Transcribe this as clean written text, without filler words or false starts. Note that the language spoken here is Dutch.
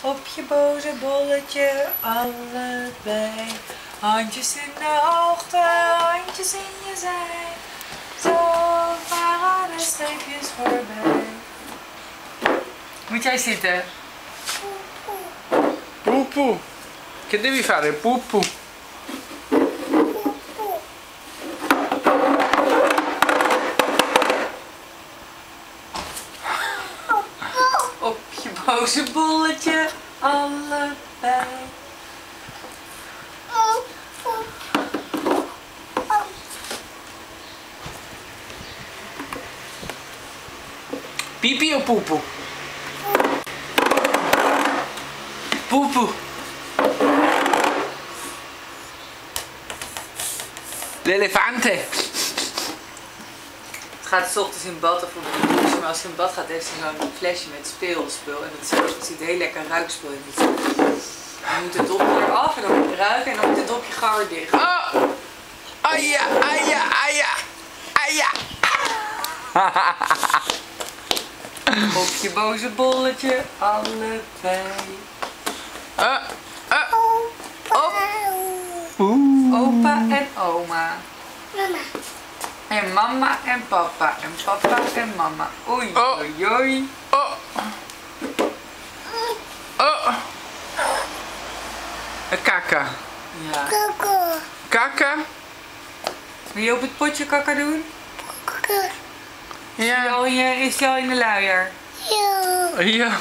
Op je boze bolletje, allebei. Handjes in de hoogte, handjes in je zij. Zo varen de streepjes voorbij. Moet jij zitten? Pupu. Che devi fare, Pupu? Op je boze bolletje, allebei. Pipi o Pupu? Pupu. L'elefante. Het gaat 's ochtends in bad of op de douche, maar als hij in bad gaat heeft hij zo'n flesje met speelspul. En dat zit heel lekker ruikspul in. Dan moet het dopje eraf en dan moet je ruiken en dan moet het dopje gauw weer dicht. Oh! Aja, aja, aja, aja. Op je boze bolletje, allebei. Op. Opa en oma. Mama. En mama en papa. En papa en mama. Oei, oei, oei. Oh. Oh. Kaka. Ja. Koko. Kaka? Wil je op het potje kakka doen? Koko. Is die al in de luier? Ja. Ja.